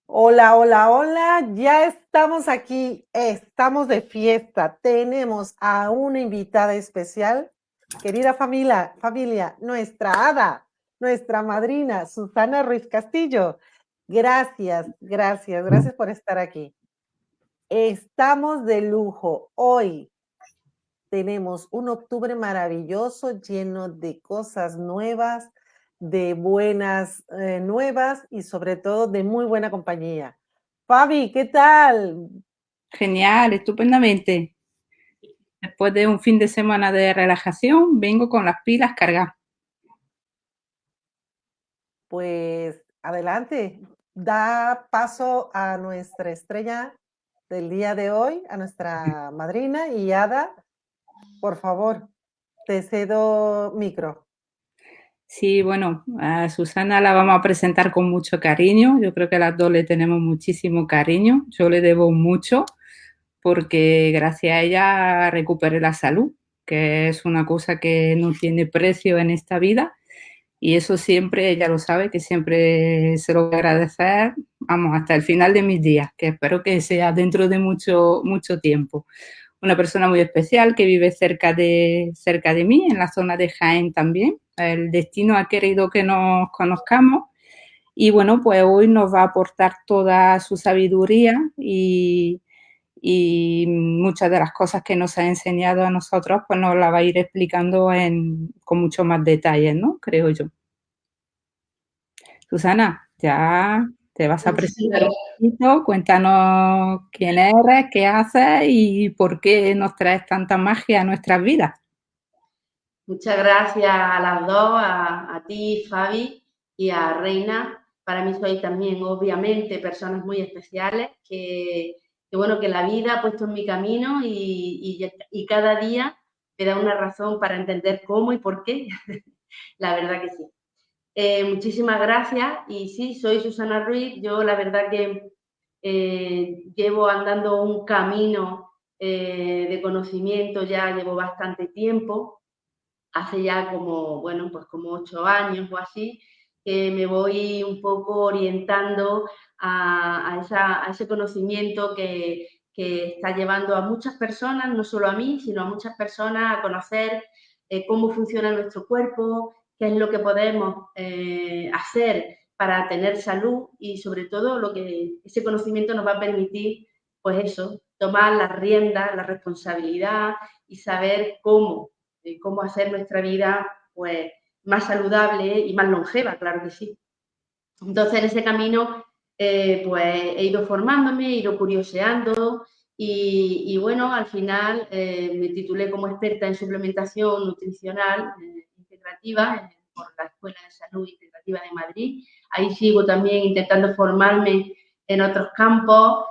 Hola, hola, hola, ya estamos aquí, estamos de fiesta. Tenemos a una invitada especial, querida familia, nuestra hada, nuestra madrina, Susana Ruiz Castillo. Gracias por estar aquí. Estamos de lujo. Hoy tenemos un octubre maravilloso, lleno de cosas nuevas, de buenas nuevas y sobre todo de muy buena compañía. Fabi, ¿qué tal? Genial, estupendamente. Después de un fin de semana de relajación, vengo con las pilas cargadas. Pues adelante, da paso a nuestra estrella del día de hoy, a nuestra madrina y hada. Por favor, te cedo micro. Sí, bueno, a Susana la vamos a presentar con mucho cariño. Yo creo que las dos le tenemos muchísimo cariño. Yo le debo mucho porque gracias a ella recuperé la salud, que es una cosa que no tiene precio en esta vida. Y eso siempre, ella lo sabe, que siempre se lo voy a agradecer, vamos, hasta el final de mis días, que espero que sea dentro de mucho, mucho tiempo. Una persona muy especial que vive cerca de mí, en la zona de Jaén también. El destino ha querido que nos conozcamos y bueno, pues hoy nos va a aportar toda su sabiduría y muchas de las cosas que nos ha enseñado a nosotros, pues nos la va a ir explicando con mucho más detalles, ¿no? Creo yo. Susana, ya te vas a Muchísimas, presentar un poquito, cuéntanos quién eres, qué haces y por qué nos traes tanta magia a nuestras vidas. muchas gracias a las dos, a ti, Fabi, y a Reina. Para mí sois también, obviamente, personas muy especiales bueno, que la vida ha puesto en mi camino y cada día me da una razón para entender cómo y por qué. La verdad que sí. Muchísimas gracias. Y sí, soy Susana Ruiz. Yo la verdad que llevo andando un camino de conocimiento, ya llevo bastante tiempo, hace ya como, bueno, pues como 8 años o así, que me voy un poco orientando a ese conocimiento que está llevando a muchas personas, no solo a mí, sino a muchas personas a conocer cómo funciona nuestro cuerpo, qué es lo que podemos hacer para tener salud y sobre todo lo que ese conocimiento nos va a permitir, pues eso, tomar las riendas, la responsabilidad y saber cómo hacer nuestra vida pues más saludable y más longeva, claro que sí. Entonces, en ese camino, pues he ido formándome, he ido curioseando y bueno, al final me titulé como experta en suplementación nutricional integrativa por la Escuela de Salud Integrativa de Madrid. Ahí sigo también intentando formarme en otros campos,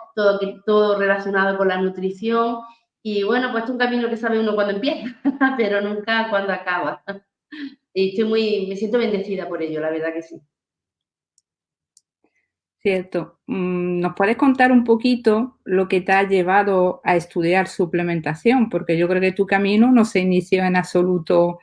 todo relacionado con la nutrición. Y bueno, pues es un camino que sabe uno cuando empieza, pero nunca cuando acaba. Y me siento bendecida por ello, la verdad que sí. Cierto. ¿Nos puedes contar un poquito lo que te ha llevado a estudiar suplementación? Porque yo creo que tu camino no se inició en absoluto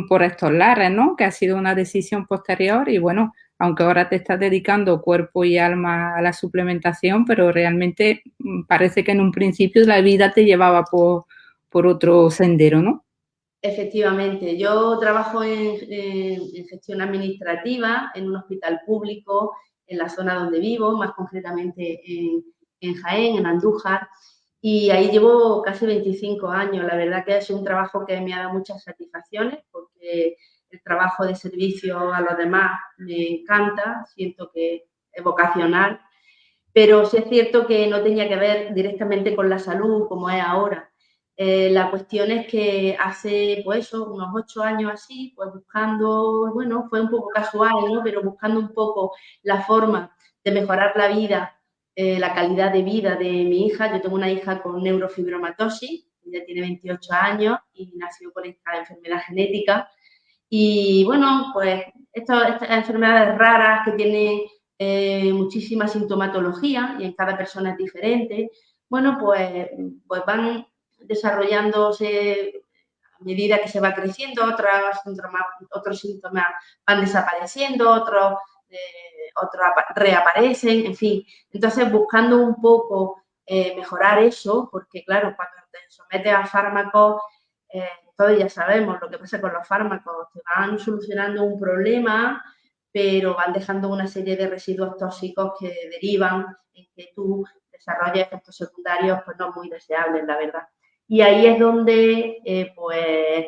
por estos lares, ¿no? Que ha sido una decisión posterior y bueno, aunque ahora te estás dedicando cuerpo y alma a la suplementación, pero realmente parece que en un principio la vida te llevaba por otro sendero, ¿no? Efectivamente, yo trabajo en gestión administrativa en un hospital público en la zona donde vivo, más concretamente en Jaén, en Andújar, y ahí llevo casi 25 años. La verdad que es un trabajo que me ha dado muchas satisfacciones porque el trabajo de servicio a los demás me encanta, siento que es vocacional, pero sí es cierto que no tenía que ver directamente con la salud como es ahora. La cuestión es que hace, pues eso, unos 8 años así, pues buscando, bueno, fue un poco casual, ¿no? Pero buscando un poco la forma de mejorar la vida, la calidad de vida de mi hija. Yo tengo una hija con neurofibromatosis, ella tiene 28 años y nació con esta enfermedad genética. Y bueno, pues estas enfermedades raras que tienen muchísima sintomatología y en cada persona es diferente, bueno, pues van desarrollándose a medida que se va creciendo, otros síntomas van desapareciendo, otros otros reaparecen, en fin. Entonces, buscando un poco mejorar eso, porque claro, cuando te sometes a fármacos, todos ya sabemos lo que pasa con los fármacos, te van solucionando un problema, pero van dejando una serie de residuos tóxicos que derivan en que tú desarrolles efectos secundarios pues no muy deseables, la verdad. Y ahí es donde pues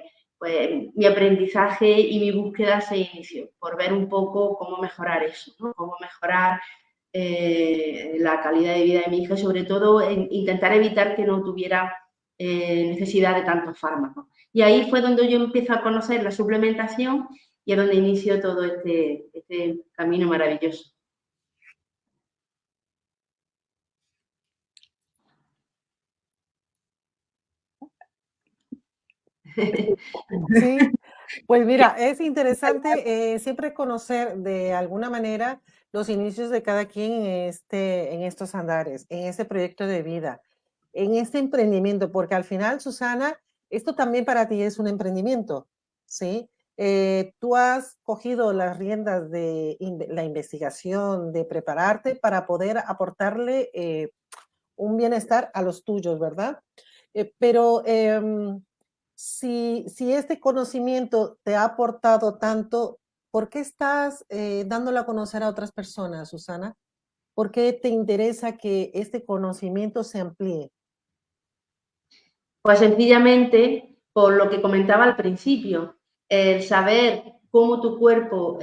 mi aprendizaje y mi búsqueda se inició, por ver un poco cómo mejorar eso, ¿no? Cómo mejorar la calidad de vida de mi hija y sobre todo intentar evitar que no tuviera necesidad de tantos fármacos. Y ahí fue donde yo empiezo a conocer la suplementación y es donde inició todo este camino maravilloso. Sí, pues mira, es interesante siempre conocer de alguna manera los inicios de cada quien en estos andares, en este proyecto de vida, en este emprendimiento, porque al final, Susana, esto también para ti es un emprendimiento, ¿sí? Tú has cogido las riendas de la investigación, de prepararte para poder aportarle un bienestar a los tuyos, ¿verdad? Pero si este conocimiento te ha aportado tanto, ¿por qué estás dándolo a conocer a otras personas, Susana? ¿Por qué te interesa que este conocimiento se amplíe? Pues sencillamente por lo que comentaba al principio, el saber cómo tu cuerpo,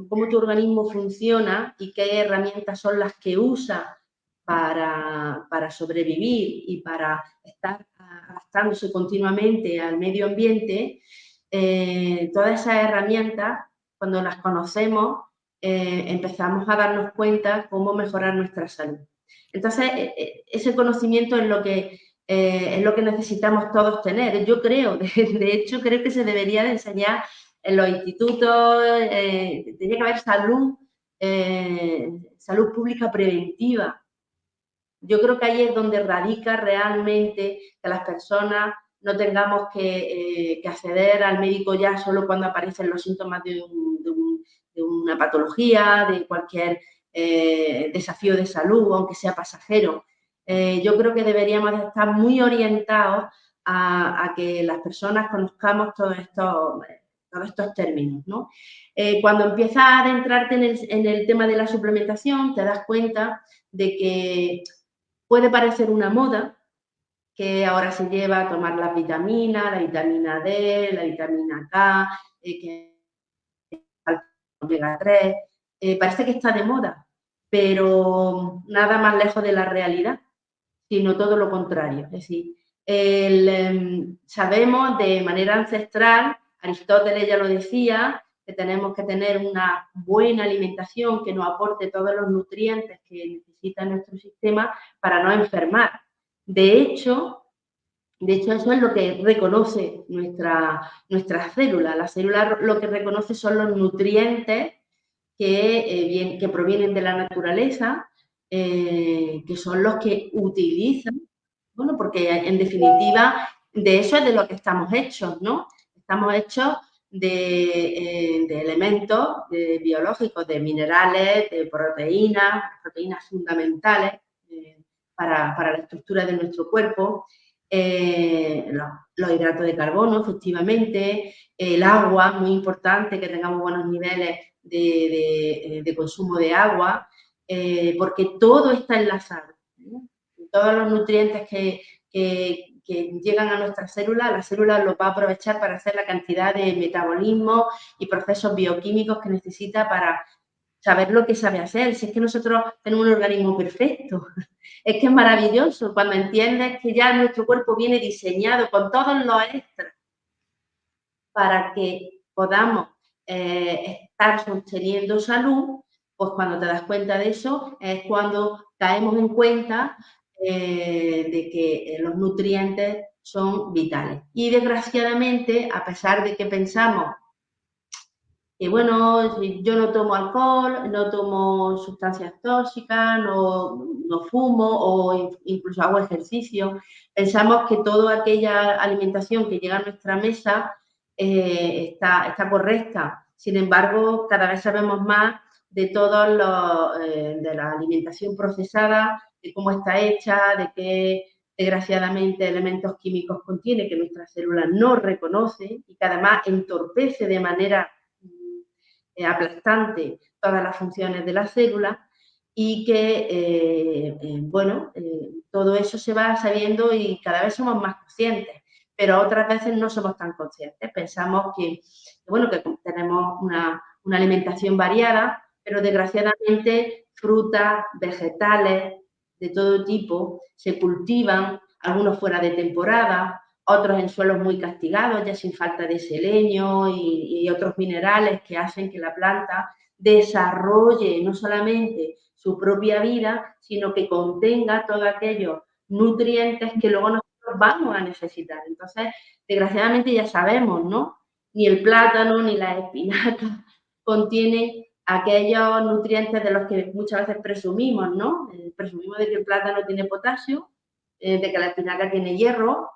cómo tu organismo funciona y qué herramientas son las que usa para sobrevivir y para estar adaptándose continuamente al medio ambiente, todas esas herramientas, cuando las conocemos, empezamos a darnos cuenta cómo mejorar nuestra salud. Entonces, ese conocimiento es lo que necesitamos todos tener. Yo creo, de hecho, creo que se debería de enseñar en los institutos, tendría que haber salud pública preventiva. Yo creo que ahí es donde radica realmente que las personas no tengamos que acceder al médico ya solo cuando aparecen los síntomas de una patología, de cualquier desafío de salud, aunque sea pasajero. Yo creo que deberíamos estar muy orientados a que las personas conozcamos todos estos términos, ¿no? Cuando empiezas a adentrarte en el tema de la suplementación, te das cuenta de que puede parecer una moda, que ahora se lleva a tomar la vitamina D, la vitamina K, que omega 3, parece que está de moda, pero nada más lejos de la realidad, sino todo lo contrario. Es decir, sabemos de manera ancestral, Aristóteles ya lo decía, que tenemos que tener una buena alimentación que nos aporte todos los nutrientes que necesita nuestro sistema para no enfermar. De hecho, eso es lo que reconoce nuestra célula. La célula lo que reconoce son los nutrientes que provienen de la naturaleza, que son los que utilizan, bueno, porque en definitiva de eso es de lo que estamos hechos, ¿no? Estamos hechos de elementos biológicos, de minerales, de proteínas fundamentales para la estructura de nuestro cuerpo, los hidratos de carbono, efectivamente, el agua, muy importante que tengamos buenos niveles de consumo de agua, porque todo está enlazado, ¿no? Todos los nutrientes que llegan a nuestras células, la célula los va a aprovechar para hacer la cantidad de metabolismo y procesos bioquímicos que necesita para saber lo que sabe hacer. Si es que nosotros tenemos un organismo perfecto, es que es maravilloso cuando entiendes que ya nuestro cuerpo viene diseñado con todos los extras para que podamos estar sosteniendo salud, pues cuando te das cuenta de eso es cuando caemos en cuenta de que los nutrientes son vitales. Y desgraciadamente, a pesar de que pensamos que, bueno, yo no tomo alcohol, no tomo sustancias tóxicas, no fumo o incluso hago ejercicio, pensamos que toda aquella alimentación que llega a nuestra mesa está correcta. Sin embargo, cada vez sabemos más de todos los, de la alimentación procesada, de cómo está hecha, de qué desgraciadamente elementos químicos contiene que nuestra célula no reconoce y que además entorpece de manera aplastante todas las funciones de la célula y que, todo eso se va sabiendo y cada vez somos más conscientes, pero otras veces no somos tan conscientes. Pensamos que tenemos una alimentación variada, pero desgraciadamente frutas, vegetales de todo tipo se cultivan, algunos fuera de temporada, otros en suelos muy castigados, ya sin falta de selenio y otros minerales que hacen que la planta desarrolle no solamente su propia vida, sino que contenga todos aquellos nutrientes que luego nosotros vamos a necesitar. Entonces, desgraciadamente ya sabemos, ¿no? Ni el plátano ni la espinaca contienen aquellos nutrientes de los que muchas veces presumimos, ¿no? Presumimos de que el plátano tiene potasio, de que la espinaca tiene hierro,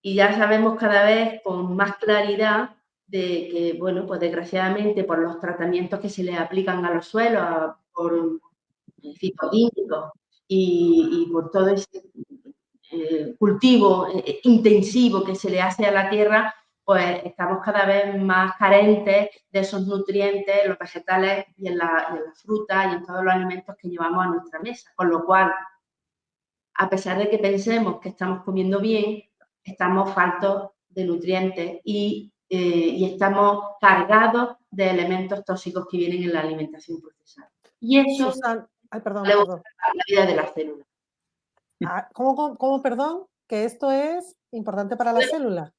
y ya sabemos cada vez con más claridad de que, bueno, pues desgraciadamente por los tratamientos que se le aplican a los suelos, por fitoquímicos y por todo ese cultivo intensivo que se le hace a la tierra, pues estamos cada vez más carentes de esos nutrientes en los vegetales y en la fruta y en todos los alimentos que llevamos a nuestra mesa. Con lo cual, a pesar de que pensemos que estamos comiendo bien, estamos faltos de nutrientes y estamos cargados de elementos tóxicos que vienen en la alimentación procesada. Y eso Susana, perdón. la vida de la célula. ¿Cómo, perdón? Que esto es importante para la célula.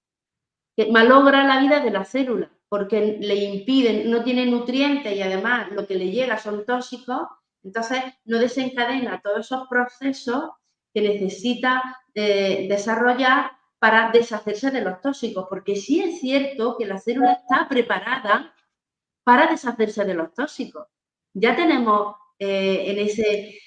Que malogra la vida de la célula, porque le impiden, no tiene nutrientes y además lo que le llega son tóxicos, entonces no desencadena todos esos procesos que necesita desarrollar para deshacerse de los tóxicos, porque sí es cierto que la célula está preparada para deshacerse de los tóxicos. Ya tenemos en ese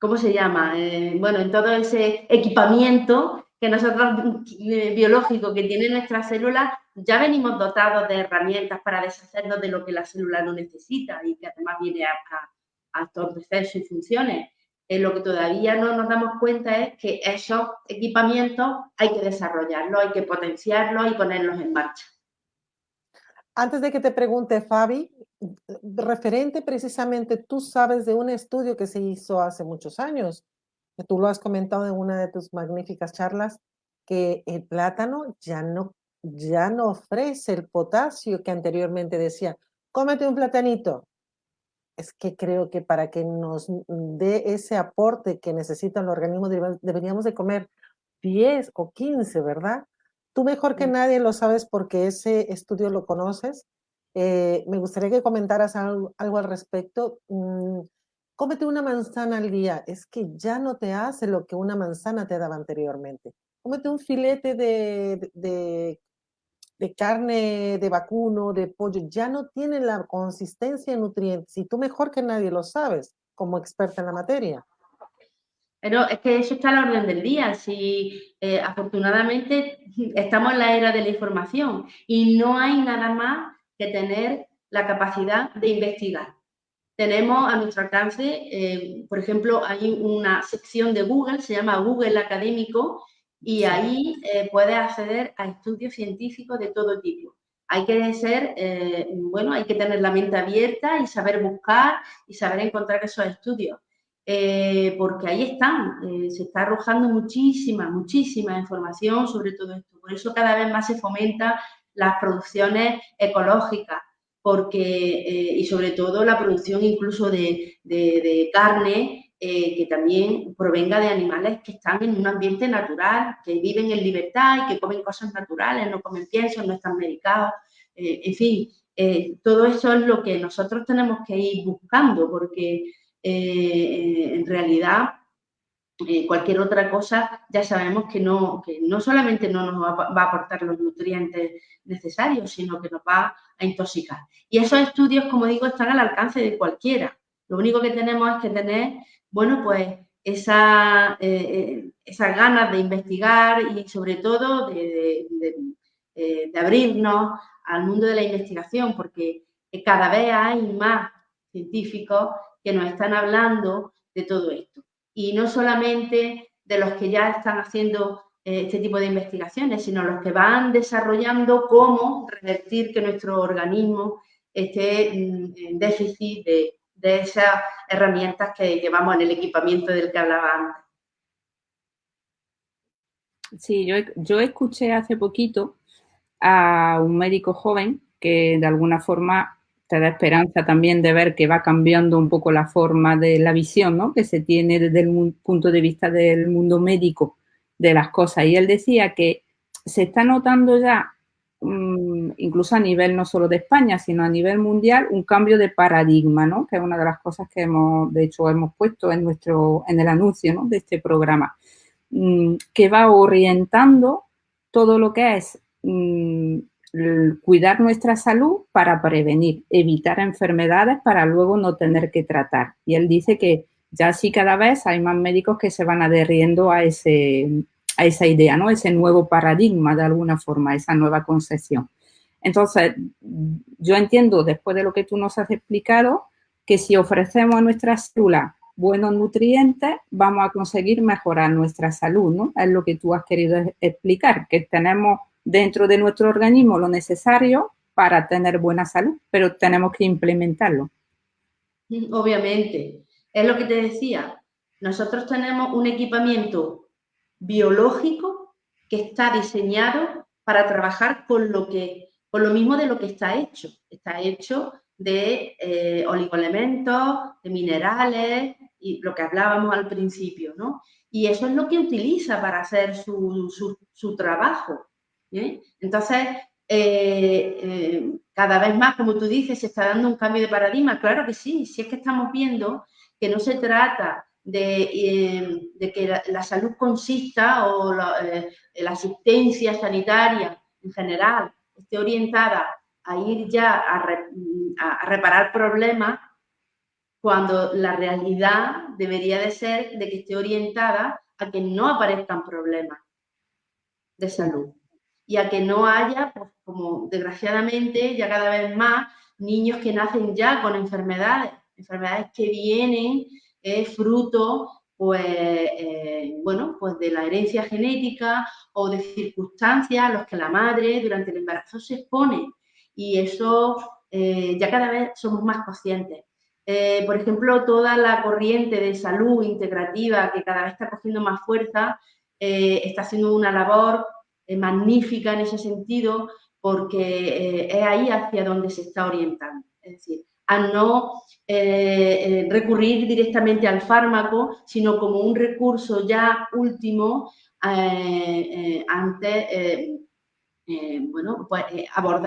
¿cómo se llama? En todo ese equipamiento que nosotros, biológico, que tiene nuestras células, ya venimos dotados de herramientas para deshacernos de lo que la célula no necesita y que además viene a entorpecer sus funciones. Lo que todavía no nos damos cuenta es que esos equipamientos hay que desarrollarlos, hay que potenciarlos y ponerlos en marcha. Antes de que te pregunte, Fabi, referente precisamente, tú sabes de un estudio que se hizo hace muchos años, que tú lo has comentado en una de tus magníficas charlas, que el plátano ya no ofrece el potasio que anteriormente decía, cómete un platanito. Es que creo que para que nos dé ese aporte que necesitan los organismos deberíamos de comer 10 o 15, ¿verdad? Tú mejor que nadie lo sabes porque ese estudio lo conoces. Me gustaría que comentaras algo al respecto. Cómete una manzana al día. Es que ya no te hace lo que una manzana te daba anteriormente. Cómete un filete de carne de vacuno, de pollo. Ya no tiene la consistencia de nutrientes. Y tú mejor que nadie lo sabes como experta en la materia. Pero es que eso está a la orden del día. Si afortunadamente estamos en la era de la información y no hay nada más que tener la capacidad de investigar. Tenemos a nuestro alcance, por ejemplo, hay una sección de Google, se llama Google Académico, y ahí puedes acceder a estudios científicos de todo tipo. Hay que ser, hay que tener la mente abierta y saber buscar y saber encontrar esos estudios. Porque ahí están, se está arrojando muchísima información sobre todo esto. Por eso cada vez más se fomenta las producciones ecológicas, porque, y sobre todo la producción incluso de carne que también provenga de animales que están en un ambiente natural, que viven en libertad y que comen cosas naturales, no comen piensos, no están medicados, en fin, todo eso es lo que nosotros tenemos que ir buscando, porque en realidad cualquier otra cosa ya sabemos que no solamente no nos va a aportar los nutrientes necesarios, sino que nos va a intoxicar. Y esos estudios, como digo, están al alcance de cualquiera. Lo único que tenemos es que tener, esas ganas de investigar y sobre todo de de abrirnos al mundo de la investigación, porque cada vez hay más científicos que nos están hablando de todo esto. Y no solamente de los que ya están haciendo este tipo de investigaciones, sino los que van desarrollando cómo revertir que nuestro organismo esté en déficit de esas herramientas que llevamos en el equipamiento del que hablaba antes. Sí, yo escuché hace poquito a un médico joven que de alguna forma te da esperanza también de ver que va cambiando un poco la forma de la visión, ¿no?, que se tiene desde el punto de vista del mundo médico de las cosas. Y él decía que se está notando ya, incluso a nivel no solo de España, sino a nivel mundial, un cambio de paradigma, ¿no?, que es una de las cosas que de hecho hemos puesto en el anuncio, ¿no?, de este programa, que va orientando todo lo que es cuidar nuestra salud para prevenir, evitar enfermedades para luego no tener que tratar. Y él dice que ya sí cada vez hay más médicos que se van adheriendo a esa idea, ¿no?, ese nuevo paradigma de alguna forma, esa nueva concepción. Entonces, yo entiendo, después de lo que tú nos has explicado, que si ofrecemos a nuestras células buenos nutrientes, vamos a conseguir mejorar nuestra salud, ¿no? Es lo que tú has querido explicar, que tenemos dentro de nuestro organismo lo necesario para tener buena salud, pero tenemos que implementarlo. Obviamente. Es lo que te decía. Nosotros tenemos un equipamiento biológico que está diseñado para trabajar con lo mismo de lo que está hecho. Está hecho de oligoelementos, de minerales y lo que hablábamos al principio, ¿no? Y eso es lo que utiliza para hacer su trabajo, ¿eh? Entonces, cada vez más, como tú dices, se está dando un cambio de paradigma. Claro que sí, si es que estamos viendo que no se trata de que la salud consista o la asistencia sanitaria en general esté orientada a ir ya a reparar problemas, cuando la realidad debería de ser de que esté orientada a que no aparezcan problemas de salud y a que no haya, pues como desgraciadamente ya cada vez más, niños que nacen ya con enfermedades que vienen fruto, pues, bueno, pues de la herencia genética o de circunstancias a las que la madre durante el embarazo se expone. Y eso ya cada vez somos más conscientes. Por ejemplo, toda la corriente de salud integrativa que cada vez está cogiendo más fuerza, está haciendo una labor magnífica en ese sentido, porque es ahí hacia donde se está orientando. Es decir, a no recurrir directamente al fármaco, sino como un recurso ya último ante bueno, pues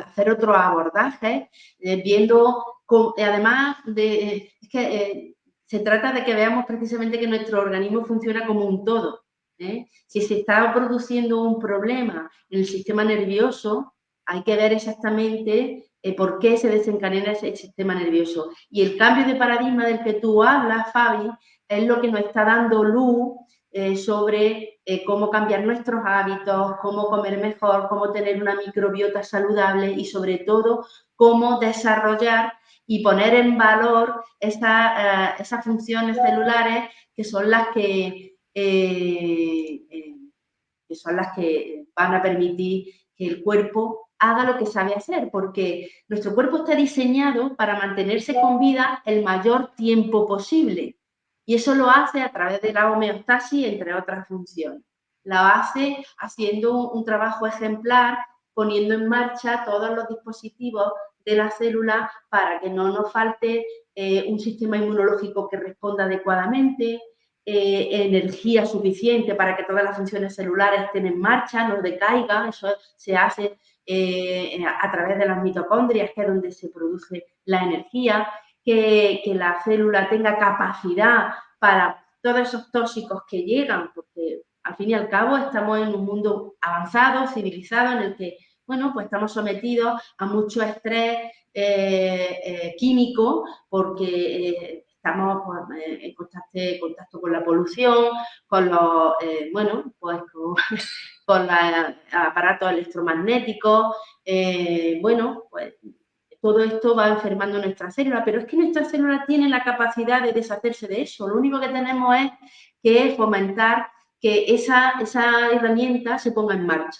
hacer otro abordaje, viendo, además de, es que se trata de que veamos precisamente que nuestro organismo funciona como un todo. Si se está produciendo un problema en el sistema nervioso, hay que ver exactamente por qué se desencadena ese sistema nervioso. Y el cambio de paradigma del que tú hablas, Fabi, es lo que nos está dando luz sobre cómo cambiar nuestros hábitos, cómo comer mejor, cómo tener una microbiota saludable y sobre todo cómo desarrollar y poner en valor esas funciones celulares que son las que van a permitir que el cuerpo haga lo que sabe hacer, porque nuestro cuerpo está diseñado para mantenerse con vida el mayor tiempo posible. Y eso lo hace a través de la homeostasis, entre otras funciones. La hace haciendo un trabajo ejemplar, poniendo en marcha todos los dispositivos de la célula para que no nos falte un sistema inmunológico que responda adecuadamente, energía suficiente para que todas las funciones celulares estén en marcha, no decaigan. Eso se hace a través de las mitocondrias, que es donde se produce la energía. Que la célula tenga capacidad para todos esos tóxicos que llegan, porque al fin y al cabo estamos en un mundo avanzado, civilizado, en el que, bueno, pues estamos sometidos a mucho estrés químico, porque estamos pues, en contacto con la polución, con los, bueno, pues con los aparatos electromagnéticos. Bueno, pues todo esto va enfermando nuestra célula, pero es que nuestra célula tiene la capacidad de deshacerse de eso. Lo único que tenemos es que fomentar que esa herramienta se ponga en marcha.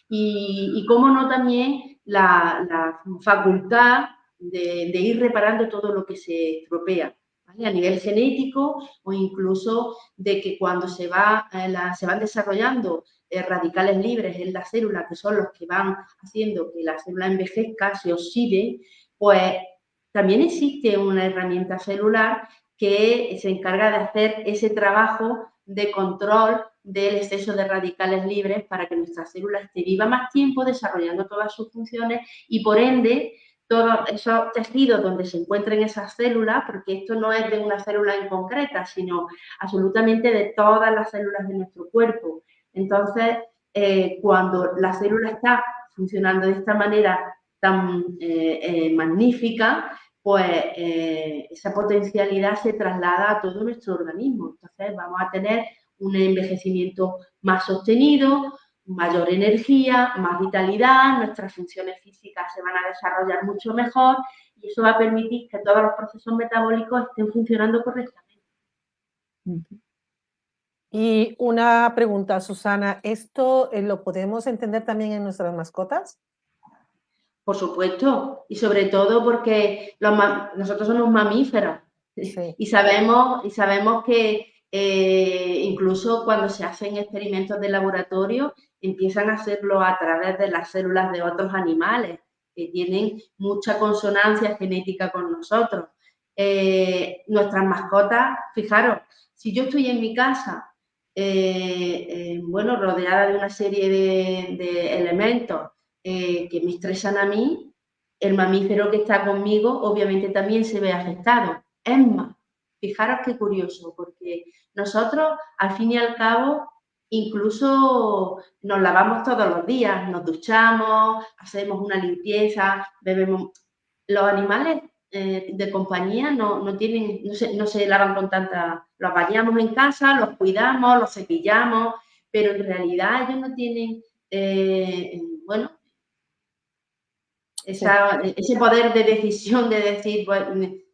Y cómo no, también la facultad de ir reparando todo lo que se estropea, ¿vale? A nivel genético, o incluso de que cuando se van desarrollando radicales libres en la célula, que son los que van haciendo que la célula envejezca, se oxide, pues también existe una herramienta celular que se encarga de hacer ese trabajo de control del exceso de radicales libres para que nuestra célula esté viva más tiempo, desarrollando todas sus funciones y, por ende, todos esos tejidos donde se encuentren esas células, porque esto no es de una célula en concreta, sino absolutamente de todas las células de nuestro cuerpo. Entonces, cuando la célula está funcionando de esta manera tan magnífica, pues esa potencialidad se traslada a todo nuestro organismo. Entonces, vamos a tener un envejecimiento más sostenido, mayor energía, más vitalidad, nuestras funciones físicas se van a desarrollar mucho mejor y eso va a permitir que todos los procesos metabólicos estén funcionando correctamente. Y una pregunta, Susana, ¿esto lo podemos entender también en nuestras mascotas? Por supuesto, y sobre todo porque nosotros somos mamíferos, sí. y sabemos que incluso cuando se hacen experimentos de laboratorio empiezan a hacerlo a través de las células de otros animales que tienen mucha consonancia genética con nosotros. Nuestras mascotas, fijaros, si yo estoy en mi casa, bueno, rodeada de una serie de elementos que me estresan a mí, el mamífero que está conmigo obviamente también se ve afectado. Es más, fijaros qué curioso, porque nosotros, al fin y al cabo, incluso nos lavamos todos los días, nos duchamos, hacemos una limpieza, bebemos. Los animales de compañía no se lavan con tanta... Los bañamos en casa, los cuidamos, los cepillamos, pero en realidad ellos no tienen, bueno, ese poder de decisión de decir,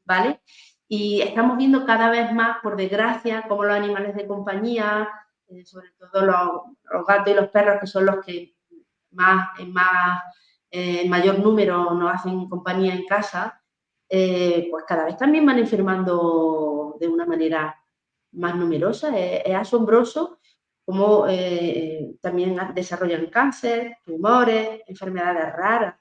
¿vale? Y estamos viendo cada vez más, por desgracia, cómo los animales de compañía, sobre todo los gatos y los perros, que son los que en mayor número nos hacen compañía en casa, pues cada vez también van enfermando de una manera más numerosa. Es asombroso cómo también desarrollan cáncer, tumores, enfermedades raras.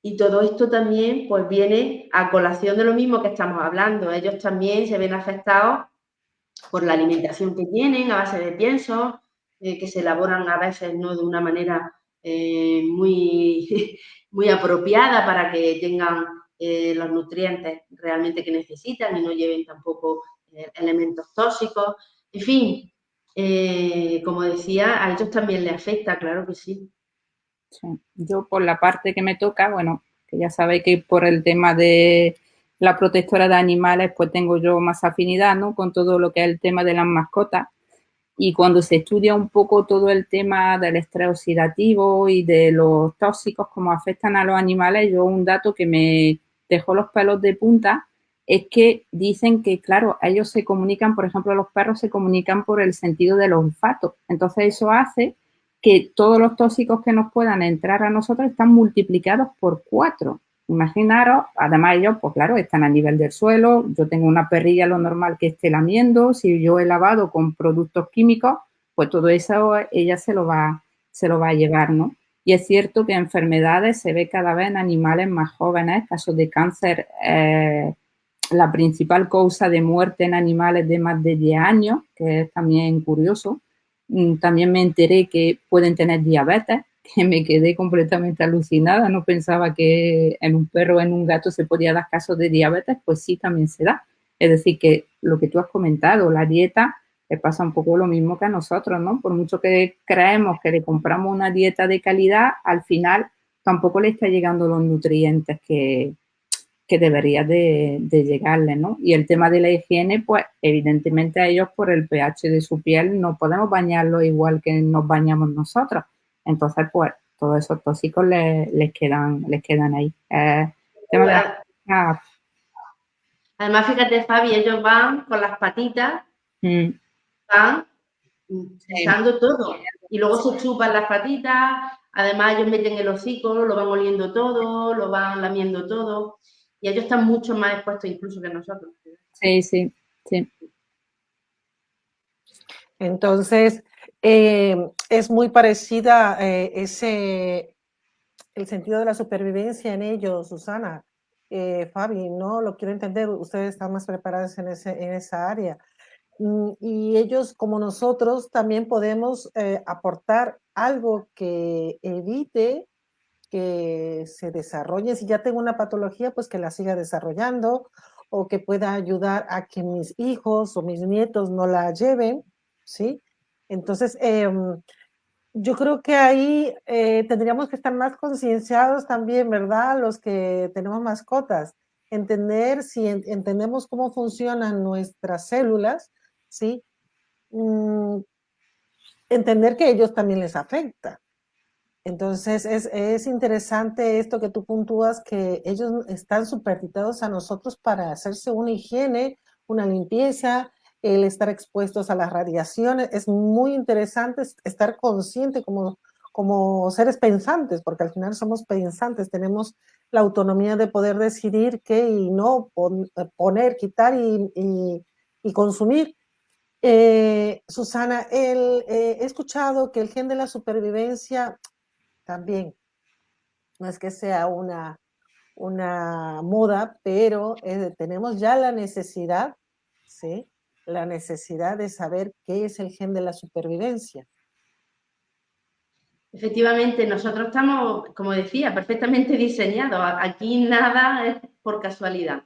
Y todo esto también pues viene a colación de lo mismo que estamos hablando. Ellos también se ven afectados por la alimentación que tienen a base de piensos, que se elaboran a veces no de una manera muy, muy apropiada para que tengan los nutrientes realmente que necesitan y no lleven tampoco elementos tóxicos. En fin, como decía, a ellos también les afecta, claro que sí. Sí. Yo, por la parte que me toca, bueno, que ya sabéis que por el tema de la protectora de animales, pues tengo yo más afinidad, ¿no?, con todo lo que es el tema de las mascotas. Y cuando se estudia un poco todo el tema del estrés oxidativo y de los tóxicos, cómo afectan a los animales, yo un dato que me dejó los pelos de punta es que dicen que, claro, ellos se comunican, por ejemplo, los perros se comunican por el sentido del olfato. Entonces, eso hace que todos los tóxicos que nos puedan entrar a nosotros están multiplicados por 4. Imaginaros, además ellos, pues claro, están a nivel del suelo. Yo tengo una perrilla, lo normal que esté lamiendo. Si yo he lavado con productos químicos, pues todo eso ella se lo va a llevar, ¿no? Y es cierto que enfermedades se ve cada vez en animales más jóvenes. Casos de cáncer, la principal causa de muerte en animales de más de 10 años, que es también curioso. También me enteré que pueden tener diabetes, que me quedé completamente alucinada. No pensaba que en un perro o en un gato se podía dar casos de diabetes, pues sí, también se da. Es decir, que lo que tú has comentado, la dieta, le pasa un poco lo mismo que a nosotros, ¿no? Por mucho que creemos que le compramos una dieta de calidad, al final tampoco le está llegando los nutrientes que que debería de llegarle, ¿no? Y el tema de la higiene, pues evidentemente a ellos por el pH de su piel no podemos bañarlo igual que nos bañamos nosotros. Entonces, pues todos esos tóxicos les quedan ahí. Tema de la... Además, fíjate, Fabi, ellos van con las patitas, van pisando todo. Y luego se chupan las patitas, además ellos meten el hocico, lo van oliendo todo, lo van lamiendo todo. Y ellos están mucho más expuestos incluso que nosotros. Sí, sí, sí. Entonces, es muy parecida el sentido de la supervivencia en ellos, Susana. Fabi, no lo quiero entender, ustedes están más preparados en esa área. Y ellos, como nosotros, también podemos aportar algo que evite que se desarrolle. Si ya tengo una patología, pues que la siga desarrollando o que pueda ayudar a que mis hijos o mis nietos no la lleven, ¿sí? Entonces, yo creo que ahí tendríamos que estar más concienciados también, ¿verdad? Los que tenemos mascotas. Entender si entendemos cómo funcionan nuestras células, ¿sí? Entender que a ellos también les afecta. Entonces, es interesante esto que tú puntúas, que ellos están supeditados a nosotros para hacerse una higiene, una limpieza, el estar expuestos a las radiaciones. Es muy interesante estar consciente como seres pensantes, porque al final somos pensantes, tenemos la autonomía de poder decidir qué y no poner, quitar y consumir. Susana, he escuchado que el gen de la supervivencia también, no es que sea una moda, pero tenemos ya la necesidad, ¿sí? La necesidad de saber qué es el gen de la supervivencia. Efectivamente, nosotros estamos, como decía, perfectamente diseñados. Aquí nada es por casualidad.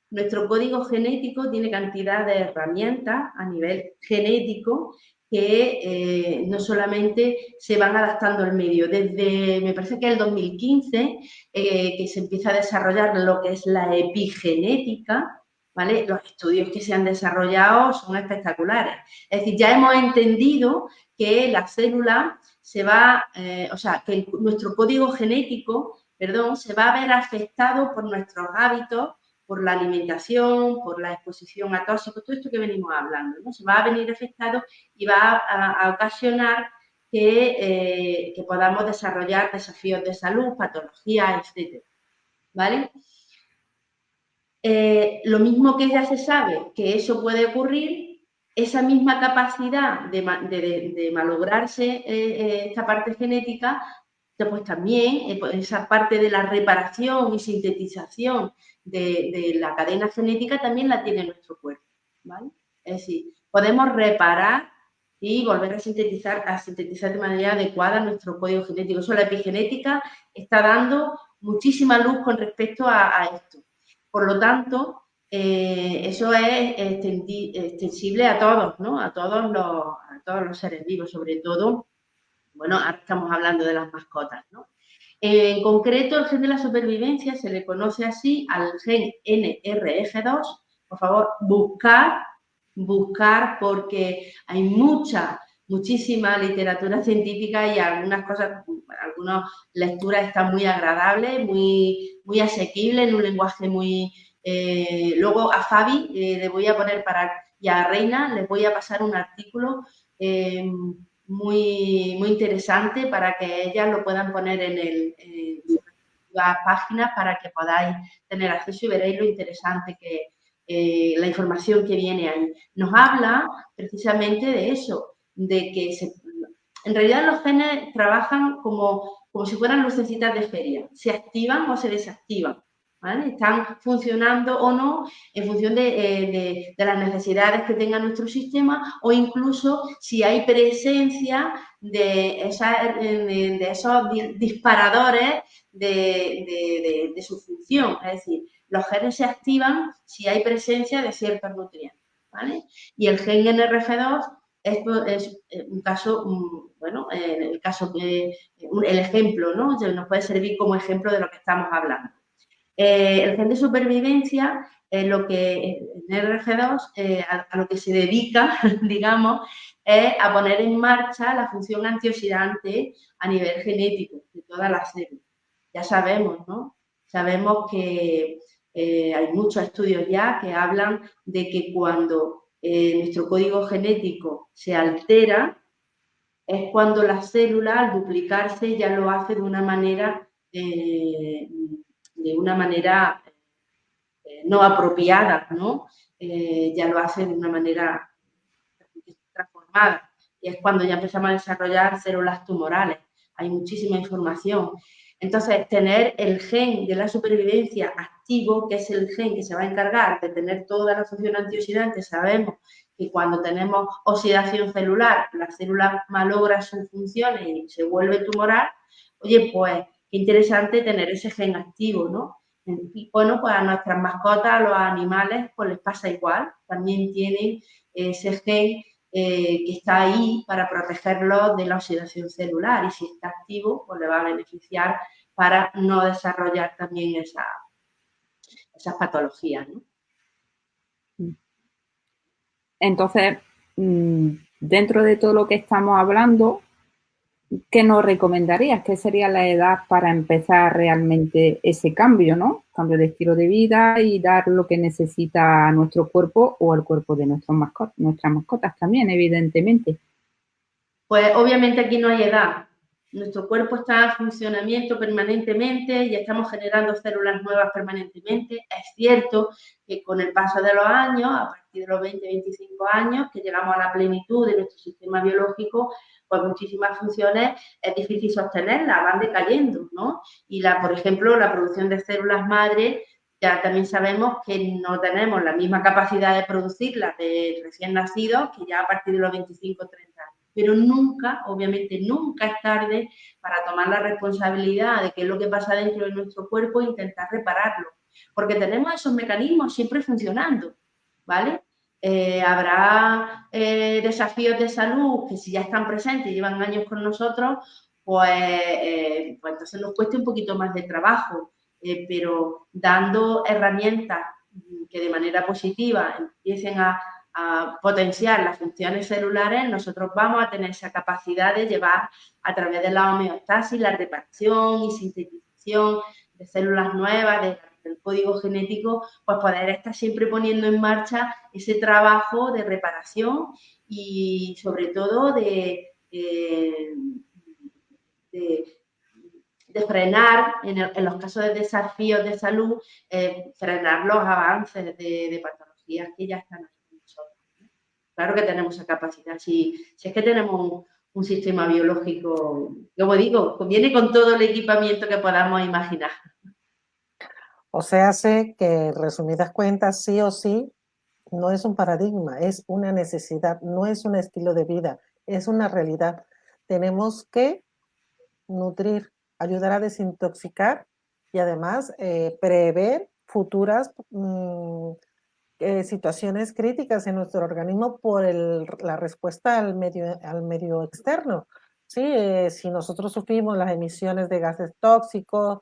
Nuestro código genético tiene cantidad de herramientas a nivel genético que no solamente se van adaptando al medio. Desde, me parece que el 2015, que se empieza a desarrollar lo que es la epigenética, ¿vale? Los estudios que se han desarrollado son espectaculares. Es decir, ya hemos entendido que la célula se va, o sea, que nuestro código genético, perdón, se va a ver afectado por nuestros hábitos, por la alimentación, por la exposición a tóxicos, todo esto que venimos hablando, ¿no? Se va a venir afectado y va a ocasionar que podamos desarrollar desafíos de salud, patologías, etc. ¿Vale? Lo mismo que ya se sabe que eso puede ocurrir, esa misma capacidad de malograrse esta parte genética, pues también esa parte de la reparación y sintetización de la cadena genética también la tiene nuestro cuerpo, ¿vale? Es decir, podemos reparar y volver a sintetizar de manera adecuada nuestro código genético. Eso la epigenética está dando muchísima luz con respecto a esto. Por lo tanto, eso es extensible a todos, ¿no? A todos los seres vivos, sobre todo, bueno, ahora estamos hablando de las mascotas, ¿no? En concreto, el gen de la supervivencia se le conoce así al gen NRF2. Por favor, buscar, porque hay muchísima literatura científica y algunas lecturas están muy agradables, muy asequibles, en un lenguaje muy... luego a Fabi le voy a poner y a Reina les voy a pasar un artículo muy interesante para que ellas lo puedan poner en las páginas para que podáis tener acceso y veréis lo interesante que la información que viene ahí. Nos habla precisamente de eso, de que en realidad los genes trabajan como si fueran lucecitas de feria, se activan o se desactivan, ¿vale? Están funcionando o no en función de las necesidades que tenga nuestro sistema o incluso si hay presencia de esos disparadores de su función. Es decir, los genes se activan si hay presencia de ciertos nutrientes, ¿vale? Y el gen NRF2 es un caso, bueno, el ejemplo, ¿no? Nos puede servir como ejemplo de lo que estamos hablando. El gen de supervivencia, lo que en RG2, a lo que se dedica, digamos, es a poner en marcha la función antioxidante a nivel genético de todas las células. Ya sabemos, ¿no? Sabemos que hay muchos estudios ya que hablan de que cuando nuestro código genético se altera, es cuando la célula, al duplicarse, ya lo hace de una manera no apropiada, ¿no? Ya lo hace de una manera transformada. Y es cuando ya empezamos a desarrollar células tumorales. Hay muchísima información. Entonces, tener el gen de la supervivencia activo, que es el gen que se va a encargar de tener toda la función antioxidante, sabemos que cuando tenemos oxidación celular, la célula malogra sus funciones y se vuelve tumoral. Oye, pues qué interesante tener ese gen activo, ¿no? Y bueno, pues a nuestras mascotas, a los animales, pues les pasa igual. También tienen ese gen que está ahí para protegerlo de la oxidación celular, y si está activo, pues le va a beneficiar para no desarrollar también esas patologías, ¿no? Entonces, dentro de todo lo que estamos hablando, ¿qué nos recomendarías? ¿Qué sería la edad para empezar realmente ese cambio, ¿no? Cambio de estilo de vida y dar lo que necesita nuestro cuerpo o el cuerpo de nuestras mascotas también, evidentemente. Pues obviamente aquí no hay edad. Nuestro cuerpo está en funcionamiento permanentemente y estamos generando células nuevas permanentemente. Es cierto que con el paso de los años, a partir de los 20, 25 años, que llegamos a la plenitud de nuestro sistema biológico, pues muchísimas funciones es difícil sostenerlas, van decayendo, ¿no? Y, por ejemplo, la producción de células madre, ya también sabemos que no tenemos la misma capacidad de producirlas de recién nacidos que ya a partir de los 25 30 años. Pero nunca, obviamente nunca es tarde para tomar la responsabilidad de qué es lo que pasa dentro de nuestro cuerpo e intentar repararlo. Porque tenemos esos mecanismos siempre funcionando, ¿vale? Habrá desafíos de salud que si ya están presentes y llevan años con nosotros, pues entonces nos cueste un poquito más de trabajo, pero dando herramientas que de manera positiva empiecen a potenciar las funciones celulares, nosotros vamos a tener esa capacidad de llevar a través de la homeostasis, la reparación y sintetización de células nuevas, del código genético, pues poder estar siempre poniendo en marcha ese trabajo de reparación y sobre todo de frenar, en los casos de desafíos de salud, frenar los avances de patologías que ya están aquí en nosotros. Claro que tenemos esa capacidad. Si es que tenemos un sistema biológico, como digo, viene con todo el equipamiento que podamos imaginar. O sea, sé que, resumidas cuentas, sí o sí, no es un paradigma, es una necesidad, no es un estilo de vida, es una realidad. Tenemos que nutrir, ayudar a desintoxicar y además prever futuras situaciones críticas en nuestro organismo por la respuesta al medio externo. Sí, si nosotros sufrimos las emisiones de gases tóxicos,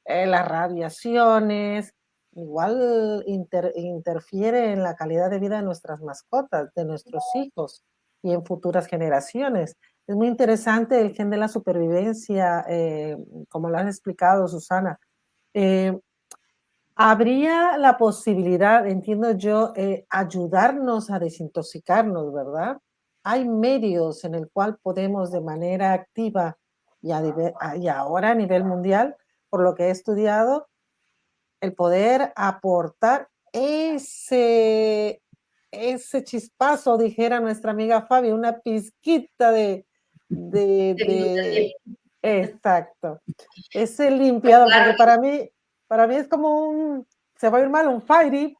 las radiaciones, igual interfiere en la calidad de vida de nuestras mascotas, de nuestros hijos y en futuras generaciones. Es muy interesante el gen de la supervivencia, como lo has explicado, Susana. Habría la posibilidad, entiendo yo, ayudarnos a desintoxicarnos, ¿verdad? Hay medios en el cual podemos de manera activa y ahora a nivel mundial, por lo que he estudiado, el poder aportar ese chispazo, dijera nuestra amiga Fabi, una pizquita exacto, ese limpiador, porque para mí es como se va a ir mal, un fairy,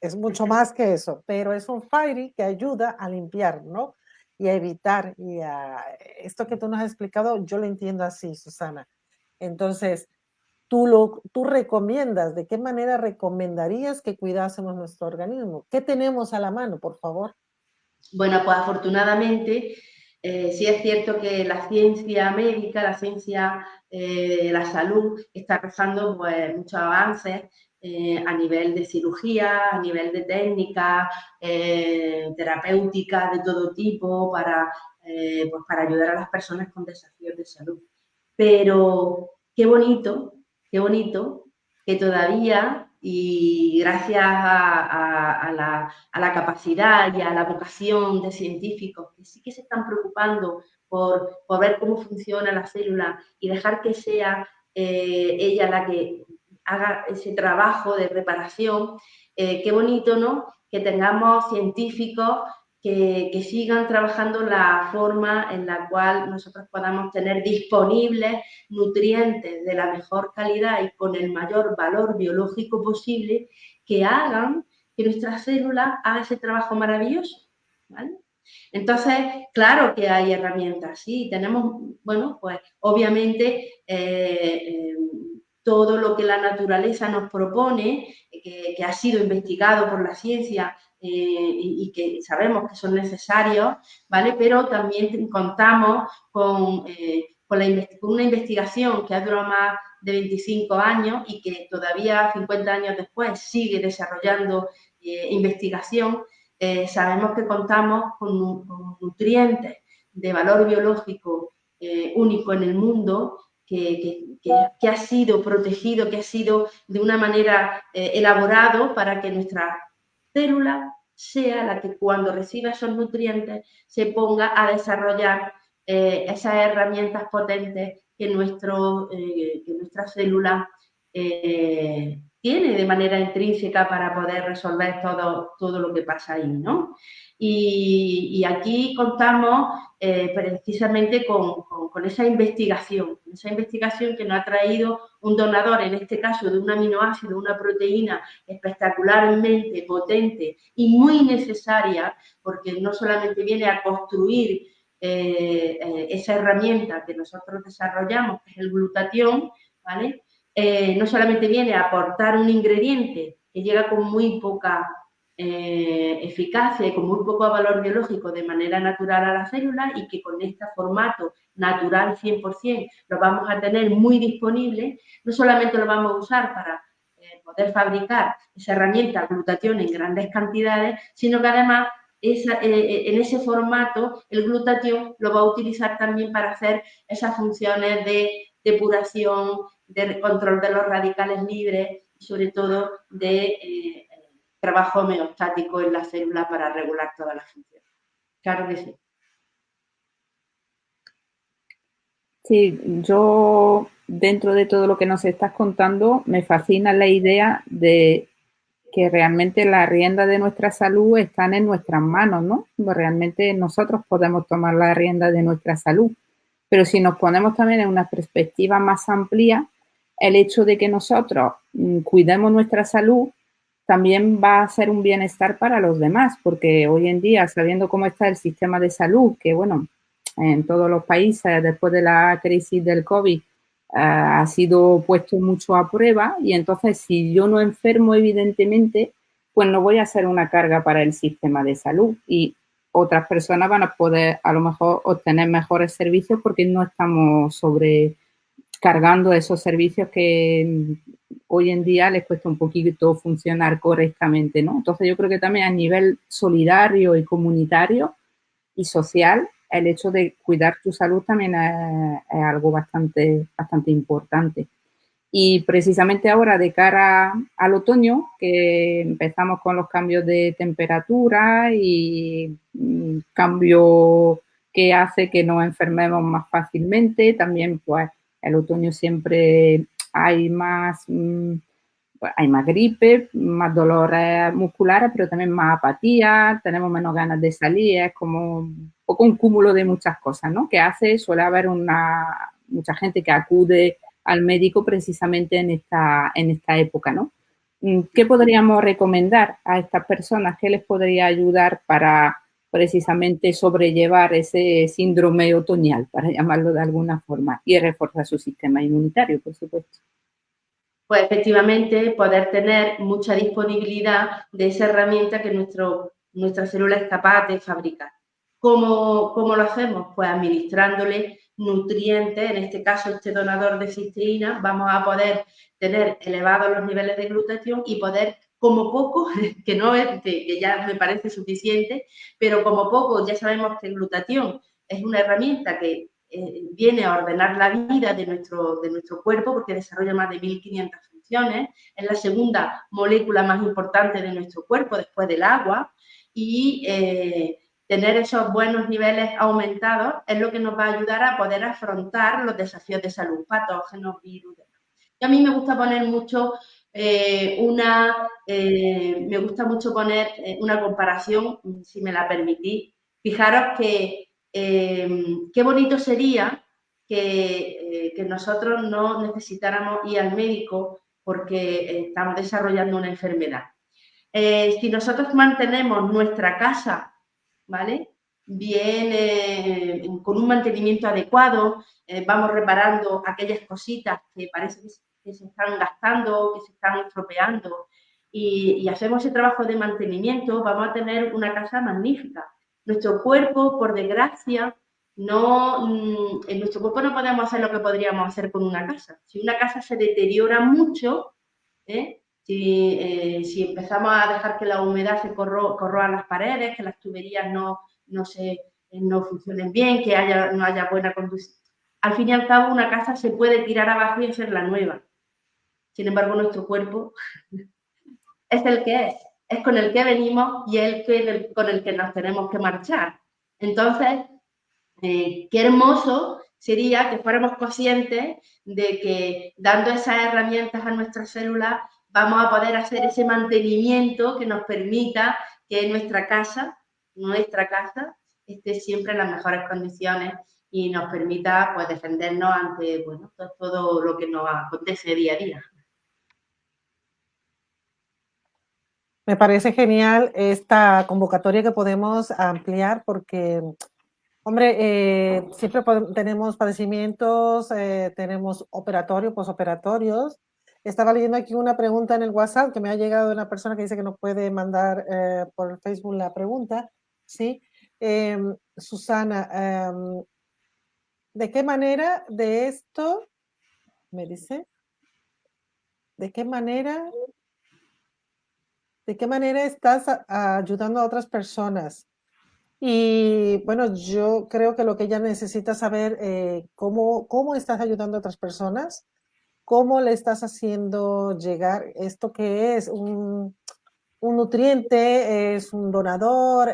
es mucho más que eso, pero es un fairy que ayuda a limpiar, ¿no? Y a evitar, esto que tú nos has explicado, yo lo entiendo así, Susana. Entonces, tú recomiendas, ¿de qué manera recomendarías que cuidásemos nuestro organismo? ¿Qué tenemos a la mano, por favor? Bueno, pues afortunadamente sí es cierto que la ciencia médica, la ciencia de la salud está rozando pues, muchos avances a nivel de cirugía, a nivel de técnica, terapéutica de todo tipo pues para ayudar a las personas con desafíos de salud. Pero qué bonito que todavía, y gracias a la capacidad y a la vocación de científicos que sí que se están preocupando por ver cómo funciona la célula y dejar que sea ella la que haga ese trabajo de reparación, qué bonito, ¿no?, que tengamos científicos que sigan trabajando la forma en la cual nosotros podamos tener disponibles nutrientes de la mejor calidad y con el mayor valor biológico posible, que hagan que nuestra célula haga ese trabajo maravilloso, ¿vale? Entonces, claro que hay herramientas, sí, tenemos, bueno, pues obviamente todo lo que la naturaleza nos propone, que ha sido investigado por la ciencia y que sabemos que son necesarios, ¿vale? Pero también contamos con una investigación que ha durado más de 25 años y que todavía 50 años después sigue desarrollando investigación. Sabemos que contamos con nutrientes de valor biológico único en el mundo, que ha sido protegido, que ha sido de una manera elaborado para que nuestra célula sea la que cuando reciba esos nutrientes se ponga a desarrollar esas herramientas potentes que nuestra célula tiene de manera intrínseca para poder resolver todo lo que pasa ahí, ¿no? Y aquí contamos precisamente con esa investigación que nos ha traído un donador, en este caso de un aminoácido, una proteína espectacularmente potente y muy necesaria, porque no solamente viene a construir esa herramienta que nosotros desarrollamos, que es el glutatión, ¿vale? No solamente viene a aportar un ingrediente que llega con muy poca eficacia y con muy poco valor biológico de manera natural a la célula, y que con este formato natural 100% lo vamos a tener muy disponible, no solamente lo vamos a usar para poder fabricar esa herramienta glutatión en grandes cantidades, sino que además en ese formato el glutatión lo va a utilizar también para hacer esas funciones de depuración, de control de los radicales libres y sobre todo de trabajo homeostático en la célula para regular todas las funciones. Claro que sí. Sí, yo dentro de todo lo que nos estás contando me fascina la idea de que realmente la rienda de nuestra salud están en nuestras manos, ¿no? Realmente nosotros podemos tomar la rienda de nuestra salud, pero si nos ponemos también en una perspectiva más amplia, el hecho de que nosotros cuidemos nuestra salud también va a ser un bienestar para los demás, porque hoy en día, sabiendo cómo está el sistema de salud, que bueno, en todos los países después de la crisis del COVID ha sido puesto mucho a prueba, y entonces si yo no enfermo evidentemente, pues no voy a ser una carga para el sistema de salud y otras personas van a poder a lo mejor obtener mejores servicios porque no estamos sobrecargando esos servicios que hoy en día les cuesta un poquito funcionar correctamente, ¿no? Entonces yo creo que también a nivel solidario y comunitario y social, el hecho de cuidar tu salud también es algo bastante importante. Y precisamente ahora, de cara al otoño, que empezamos con los cambios de temperatura y cambio que hace que nos enfermemos más fácilmente, también pues el otoño siempre hay más gripe, más dolores musculares, pero también más apatía, tenemos menos ganas de salir, es como un poco un cúmulo de muchas cosas, ¿no? Suele haber mucha gente que acude al médico precisamente en esta época, ¿no? ¿Qué podríamos recomendar a estas personas? ¿Qué les podría ayudar para precisamente sobrellevar ese síndrome otoñal, para llamarlo de alguna forma, y reforzar su sistema inmunitario, por supuesto? Pues efectivamente poder tener mucha disponibilidad de esa herramienta que nuestra célula es capaz de fabricar. ¿Cómo lo hacemos? Pues administrándole nutrientes, en este caso este donador de cisteína, vamos a poder tener elevados los niveles de glutatión y poder, como poco, que no es, que ya me parece suficiente, pero como poco ya sabemos que el glutatión es una herramienta que viene a ordenar la vida de nuestro cuerpo porque desarrolla más de 1500 funciones, es la segunda molécula más importante de nuestro cuerpo después del agua y tener esos buenos niveles aumentados es lo que nos va a ayudar a poder afrontar los desafíos de salud, patógenos, virus. Y a mí me gusta poner mucho una comparación, si me la permitís. Fijaros que qué bonito sería que nosotros no necesitáramos ir al médico porque estamos desarrollando una enfermedad. Si nosotros mantenemos nuestra casa, ¿vale? Bien, con un mantenimiento adecuado, vamos reparando aquellas cositas que parece que se están gastando, que se están estropeando y hacemos ese trabajo de mantenimiento, vamos a tener una casa magnífica. Nuestro cuerpo, por desgracia, en nuestro cuerpo no podemos hacer lo que podríamos hacer con una casa. Si una casa se deteriora mucho, si empezamos a dejar que la humedad se corroa las paredes, que las tuberías no funcionen bien, que no haya buena conducción, al fin y al cabo una casa se puede tirar abajo y hacerla nueva. Sin embargo, nuestro cuerpo es el que es con el que venimos y con el que nos tenemos que marchar. Entonces, qué hermoso sería que fuéramos conscientes de que dando esas herramientas a nuestras células vamos a poder hacer ese mantenimiento que nos permita que nuestra casa esté siempre en las mejores condiciones y nos permita pues defendernos ante todo lo que nos acontece día a día. Me parece genial esta convocatoria que podemos ampliar porque, hombre, siempre tenemos padecimientos, tenemos operatorios, posoperatorios. Estaba leyendo aquí una pregunta en el WhatsApp que me ha llegado de una persona que dice que no puede mandar por Facebook la pregunta, ¿sí? Susana, ¿de qué manera de esto, me dice, de qué manera estás ayudando a otras personas? Y bueno, yo creo que lo que ella necesita saber, cómo estás ayudando a otras personas, cómo le estás haciendo llegar esto que es un nutriente, es un donador,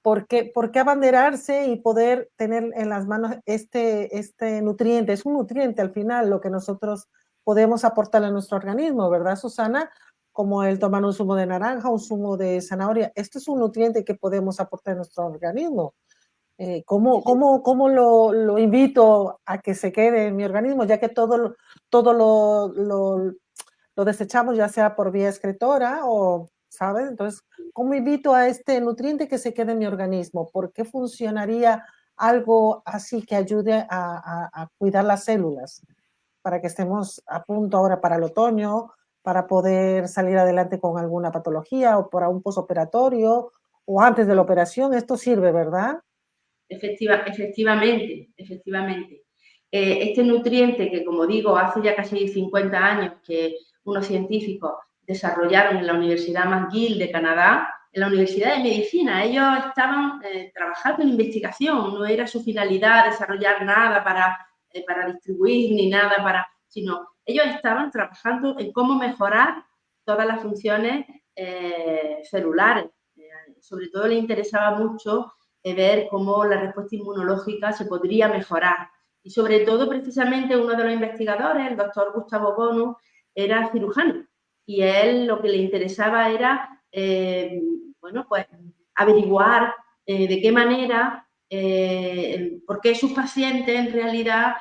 ¿por qué abanderarse y poder tener en las manos este nutriente? Es un nutriente al final lo que nosotros podemos aportar a nuestro organismo, ¿verdad, Susana? Como el tomar un zumo de naranja, un zumo de zanahoria. Esto es un nutriente que podemos aportar a nuestro organismo. ¿Cómo lo invito a que se quede en mi organismo? Ya que todo lo desechamos, ya sea por vía excretora o, ¿sabes? Entonces, ¿cómo invito a este nutriente que se quede en mi organismo? ¿Por qué funcionaría algo así que ayude a cuidar las células? Para que estemos a punto ahora para el otoño, para poder salir adelante con alguna patología o para un posoperatorio o antes de la operación. Esto sirve, ¿verdad? Efectivamente. Este nutriente que, como digo, hace ya casi 50 años que unos científicos desarrollaron en la Universidad McGill de Canadá, en la Universidad de Medicina. Ellos estaban trabajando en investigación, no era su finalidad desarrollar nada para distribuir ni nada sino ellos estaban trabajando en cómo mejorar todas las funciones celulares. Sobre todo les interesaba mucho ver cómo la respuesta inmunológica se podría mejorar. Y sobre todo, precisamente, uno de los investigadores, el doctor Gustavo Bonus, era cirujano. Y a él lo que le interesaba era, pues averiguar de qué manera, por qué sus pacientes en realidad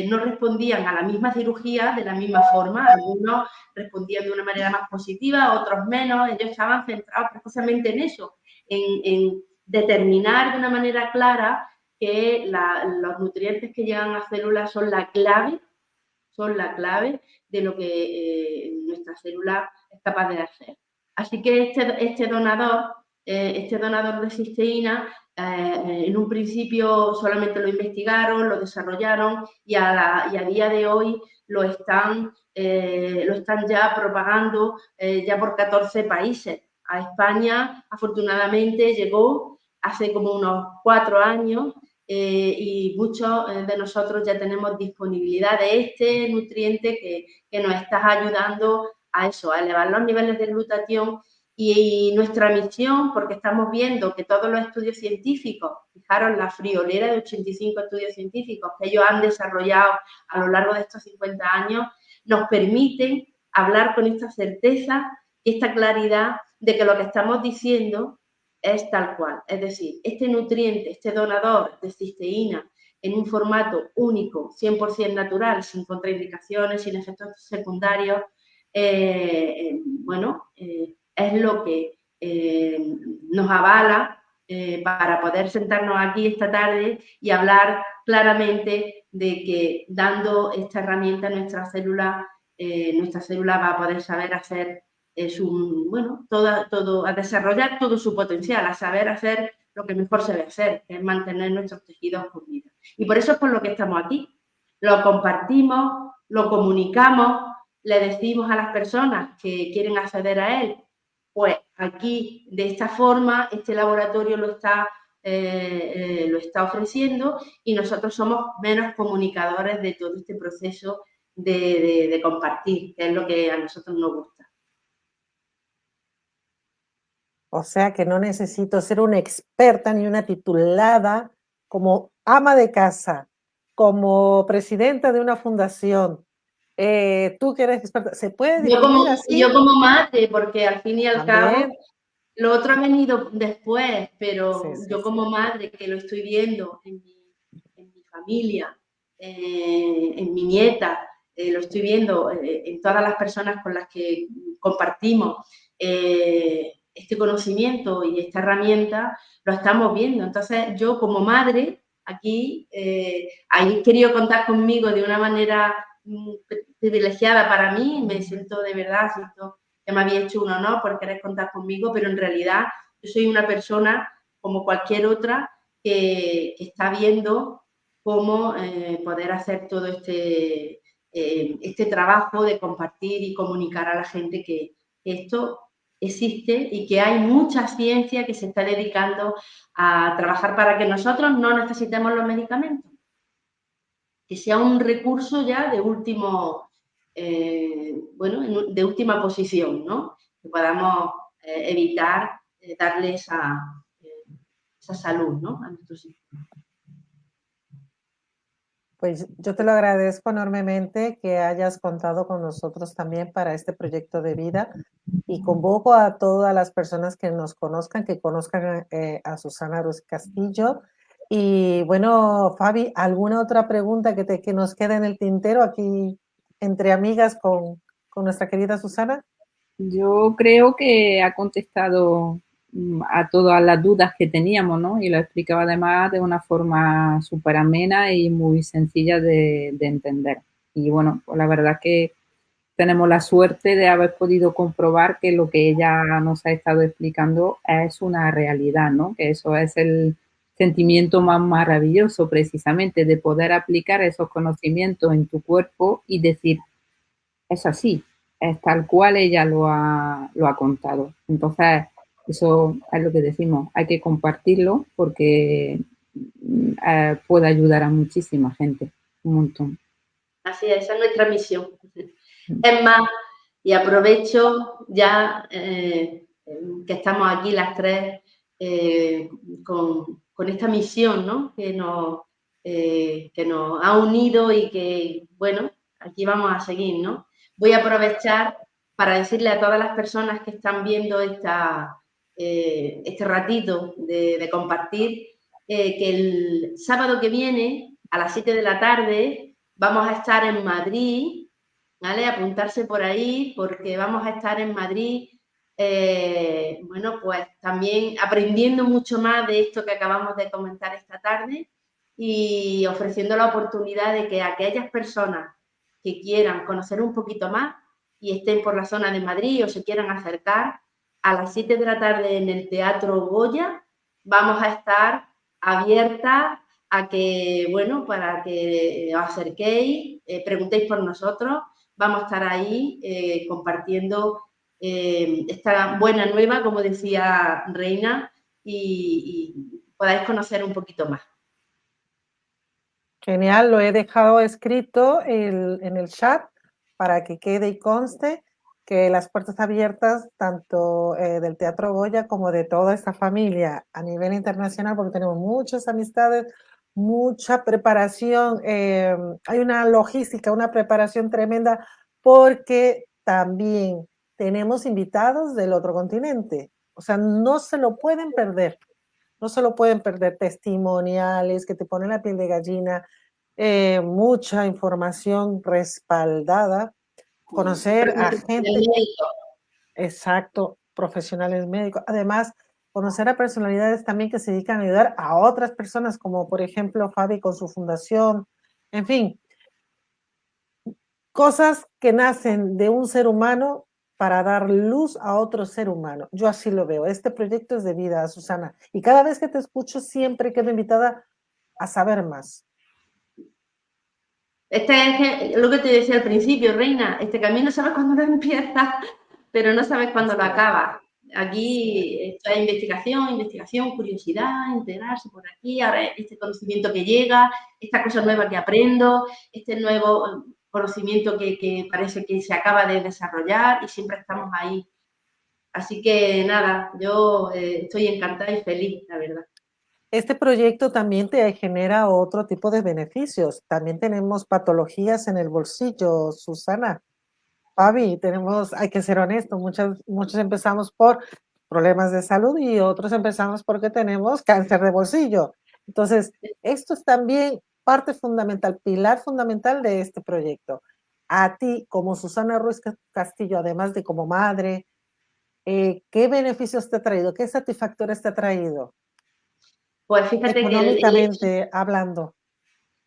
no respondían a la misma cirugía de la misma forma. Algunos respondían de una manera más positiva, otros menos. Ellos estaban centrados precisamente en eso, en determinar de una manera clara que los nutrientes que llegan a células son la clave de lo que nuestra célula es capaz de hacer. Así que este donador este donador de cisteína, en un principio solamente lo investigaron, lo desarrollaron y a día de hoy lo están ya propagando ya por 14 países. A España, afortunadamente, llegó hace como unos 4 años y muchos de nosotros ya tenemos disponibilidad de este nutriente que nos está ayudando a eso, a elevar los niveles de glutatión. Y nuestra misión, porque estamos viendo que todos los estudios científicos, fijaros la friolera de 85 estudios científicos que ellos han desarrollado a lo largo de estos 50 años, nos permiten hablar con esta certeza y esta claridad de que lo que estamos diciendo es tal cual. Es decir, este nutriente, este donador de cisteína en un formato único, 100% natural, sin contraindicaciones, sin efectos secundarios, es lo que nos avala para poder sentarnos aquí esta tarde y hablar claramente de que dando esta herramienta a nuestra célula va a poder saber hacer a desarrollar todo su potencial, a saber hacer lo que mejor se debe hacer, que es mantener nuestros tejidos con vida. Y por eso es por lo que estamos aquí. Lo compartimos, lo comunicamos, le decimos a las personas que quieren acceder a él, pues aquí de esta forma este laboratorio lo está ofreciendo y nosotros somos menos comunicadores de todo este proceso de compartir, que es lo que a nosotros nos gusta. O sea que no necesito ser una experta ni una titulada como ama de casa, como presidenta de una fundación. Tú que eres experta, ¿se puede difundir así? Yo como madre, porque al fin y al También. cabo, lo otro ha venido después, pero Sí, yo como madre que lo estoy viendo en mi familia, en mi nieta, lo estoy viendo en todas las personas con las que compartimos este conocimiento y esta herramienta, lo estamos viendo. Entonces, yo como madre, aquí, habéis querido contar conmigo de una manera privilegiada para mí, me siento de verdad, que me había hecho un honor por querer contar conmigo, pero en realidad yo soy una persona como cualquier otra que está viendo cómo poder hacer todo este trabajo de compartir y comunicar a la gente que esto existe y que hay mucha ciencia que se está dedicando a trabajar para que nosotros no necesitemos los medicamentos, que sea un recurso ya de de última posición, ¿no? Que podamos evitar darle esa salud, ¿no? A nuestros hijos. Pues yo te lo agradezco enormemente que hayas contado con nosotros también para este proyecto de vida y convoco a todas las personas que nos conozcan, que conozcan a Susana Ruiz Castillo. Y bueno, Fabi, ¿alguna otra pregunta que nos quede en el tintero aquí entre amigas con nuestra querida Susana? Yo creo que ha contestado a todas las dudas que teníamos, ¿no? Y lo explicaba además de una forma súper amena y muy sencilla de entender. Y bueno, pues la verdad que tenemos la suerte de haber podido comprobar que lo que ella nos ha estado explicando es una realidad, ¿no? Que eso es el sentimiento más maravilloso precisamente de poder aplicar esos conocimientos en tu cuerpo y decir, es así, es tal cual ella lo ha contado. Entonces, eso es lo que decimos, hay que compartirlo porque puede ayudar a muchísima gente, un montón. Así es, esa es nuestra misión. Es más, y aprovecho ya que estamos aquí las tres con esta misión, ¿no? Que nos ha unido y que, bueno, aquí vamos a seguir, ¿no? Voy a aprovechar para decirle a todas las personas que están viendo este ratito de compartir que el sábado que viene, a las 7 de la tarde, vamos a estar en Madrid, ¿vale? Apuntarse por ahí porque vamos a estar en Madrid, pues también aprendiendo mucho más de esto que acabamos de comentar esta tarde y ofreciendo la oportunidad de que aquellas personas que quieran conocer un poquito más y estén por la zona de Madrid o se quieran acercar a las 7 de la tarde en el Teatro Goya. Vamos a estar abiertas a que, bueno, para que os acerquéis, preguntéis por nosotros. Vamos a estar ahí compartiendo esta buena nueva, como decía Reina, y podáis conocer un poquito más. Genial, lo he dejado escrito en el chat para que quede y conste que las puertas abiertas tanto del Teatro Goya como de toda esta familia a nivel internacional, porque tenemos muchas amistades, mucha preparación, hay una logística, una preparación tremenda, porque también tenemos invitados del otro continente, o sea, no se lo pueden perder. No se lo pueden perder, testimoniales que te ponen la piel de gallina, mucha información respaldada, conocer a gente, exacto, profesionales médicos, además conocer a personalidades también que se dedican a ayudar a otras personas, como por ejemplo Fabi con su fundación, en fin, cosas que nacen de un ser humano para dar luz a otro ser humano. Yo así lo veo. Este proyecto es de vida, Susana. Y cada vez que te escucho siempre quedo invitada a saber más. Este es lo que te decía al principio, Reina. Este camino sabes cuándo lo empiezas, pero no sabes cuándo lo acabas. Aquí esto es investigación, curiosidad, enterarse por aquí, ahora este conocimiento que llega, esta cosa nueva que aprendo, este nuevo conocimiento que parece que se acaba de desarrollar y siempre estamos ahí. Así que nada, yo estoy encantada y feliz, la verdad. Este proyecto también te genera otro tipo de beneficios. También tenemos patologías en el bolsillo, Susana. Fabi, hay que ser honestos, muchos empezamos por problemas de salud y otros empezamos porque tenemos cáncer de bolsillo. Entonces, esto es también parte fundamental, pilar fundamental de este proyecto. A ti, como Susana Ruiz Castillo, además de como madre, ¿qué beneficios te ha traído? ¿Qué satisfactores te ha traído? Pues fíjate que Económicamente hablando.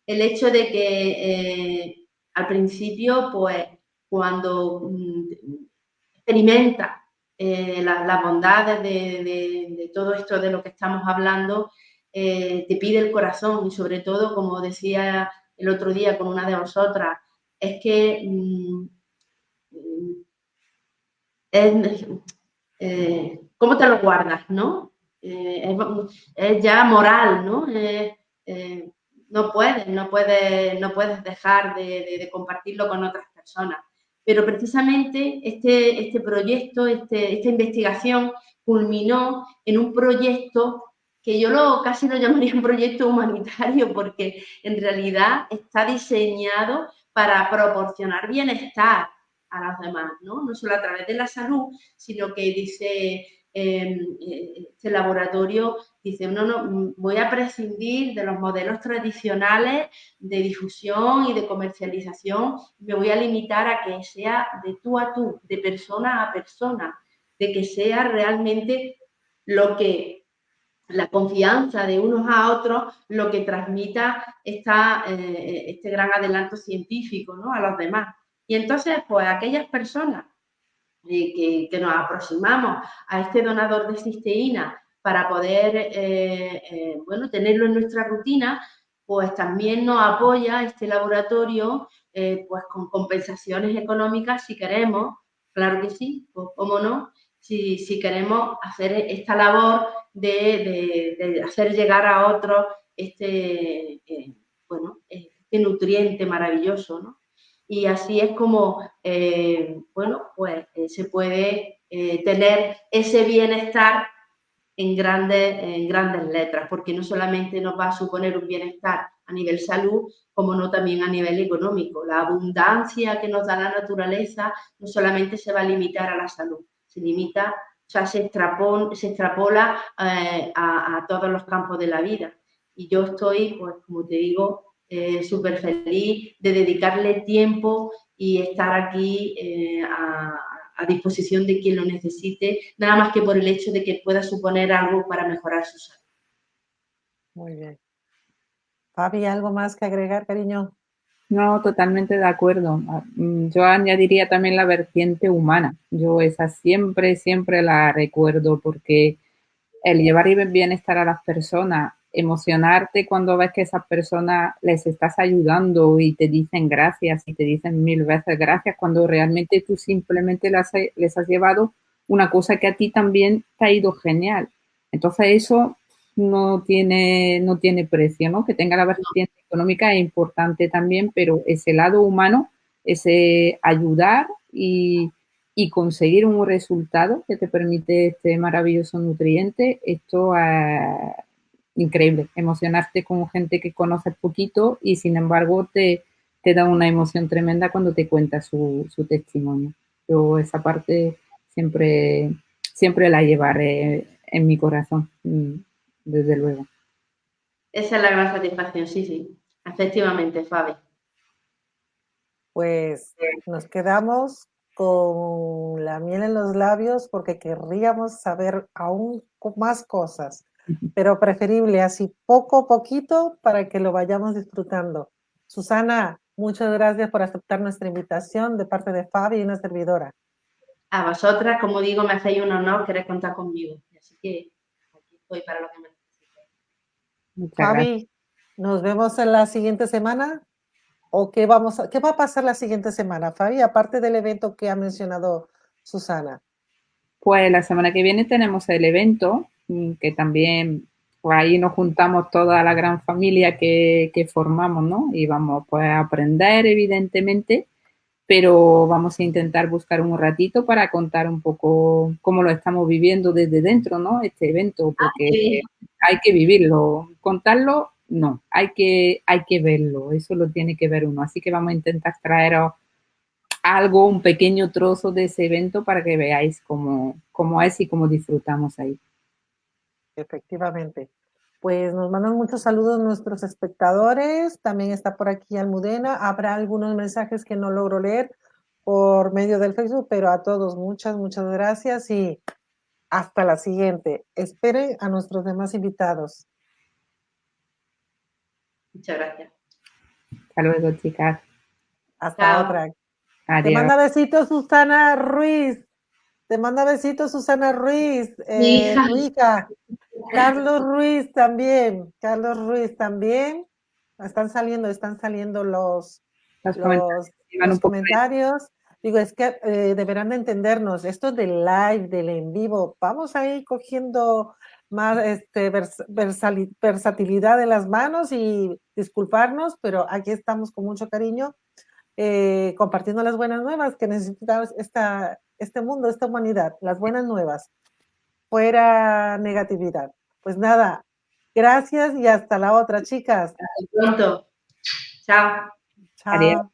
el hecho de que al principio, pues, cuando experimenta las bondades de todo esto de lo que estamos hablando, te pide el corazón y sobre todo, como decía el otro día con una de vosotras, es que ¿cómo te lo guardas, no? Es ya moral, ¿no? No puedes dejar de compartirlo con otras personas. Pero precisamente este proyecto, esta investigación culminó en un proyecto que yo casi lo llamaría un proyecto humanitario, porque en realidad está diseñado para proporcionar bienestar a los demás, ¿no? No solo a través de la salud, sino que dice este laboratorio, dice, no, voy a prescindir de los modelos tradicionales de difusión y de comercialización, me voy a limitar a que sea de tú a tú, de persona a persona, de que sea realmente lo que la confianza de unos a otros lo que transmita este gran adelanto científico, ¿no? A los demás. Y entonces, pues aquellas personas que nos aproximamos a este donador de cisteína para poder, bueno, tenerlo en nuestra rutina, pues también nos apoya este laboratorio pues con compensaciones económicas si queremos, claro que sí, pues cómo no, si queremos hacer esta labor de hacer llegar a otros bueno, este nutriente maravilloso, ¿no? Y así es como, bueno, pues se puede tener ese bienestar en grandes letras, porque no solamente nos va a suponer un bienestar a nivel salud, como no también a nivel económico. La abundancia que nos da la naturaleza no solamente se va a limitar a la salud, se limita, o sea, se extrapola a todos los campos de la vida. Y yo estoy, pues como te digo, súper feliz de dedicarle tiempo y estar aquí a disposición de quien lo necesite, nada más que por el hecho de que pueda suponer algo para mejorar su salud. Muy bien. Fabi, ¿algo más que agregar, cariño? No, totalmente de acuerdo. Yo añadiría también la vertiente humana. Yo esa siempre, siempre la recuerdo porque el llevar y bienestar a las personas, emocionarte cuando ves que esas personas les estás ayudando y te dicen gracias y te dicen 1000 veces gracias cuando realmente tú simplemente les has llevado una cosa que a ti también te ha ido genial. Entonces eso no tiene precio, ¿no? Que tenga la vertiente económica es importante también, pero ese lado humano, ese ayudar y conseguir un resultado que te permite este maravilloso nutriente, esto es increíble. Emocionarte con gente que conoces poquito y sin embargo te da una emoción tremenda cuando te cuenta su testimonio. Yo esa parte siempre, siempre la llevaré en mi corazón, desde luego. Esa es la gran satisfacción, sí, sí. Efectivamente, Fabi. Pues nos quedamos con la miel en los labios porque querríamos saber aún más cosas, pero preferible así poco a poquito para que lo vayamos disfrutando. Susana, muchas gracias por aceptar nuestra invitación de parte de Fabi y una servidora. A vosotras, como digo, me hacéis un honor querer contar conmigo. Así que aquí estoy para lo que me necesitéis. Muchas gracias. Fabi, nos vemos en la siguiente semana. ¿O qué va a pasar la siguiente semana, Fabi? Aparte del evento que ha mencionado Susana. Pues la semana que viene tenemos el evento, que también pues ahí nos juntamos toda la gran familia que formamos, ¿no? Y vamos pues a aprender, evidentemente, pero vamos a intentar buscar un ratito para contar un poco cómo lo estamos viviendo desde dentro, ¿no? Este evento, porque Sí. hay que vivirlo. Contarlo, no, hay que verlo, eso lo tiene que ver uno. Así que vamos a intentar traeros algo, un pequeño trozo de ese evento para que veáis cómo es y cómo disfrutamos ahí. Efectivamente. Pues nos mandan muchos saludos nuestros espectadores. También está por aquí Almudena. Habrá algunos mensajes que no logro leer por medio del Facebook, pero a todos muchas, muchas gracias y hasta la siguiente. Esperen a nuestros demás invitados. Muchas gracias. Hasta luego, chicas. Hasta Chao. otra. Te Adiós. manda besitos Susana Ruiz. Te manda besitos Susana Ruiz, Mi hija. tu hija. Carlos Ruiz también. Carlos Ruiz también. Están saliendo Los comentarios iban un los poco. comentarios. Digo, es que deberán de entendernos. Esto del live, del en vivo, vamos a ir cogiendo más versatilidad de las manos y disculparnos, pero aquí estamos con mucho cariño compartiendo las buenas nuevas que necesita este mundo, esta humanidad, las buenas nuevas, fuera negatividad. Pues nada, gracias y hasta la otra, chicas. Hasta pronto. Chao. Adiós. Chao.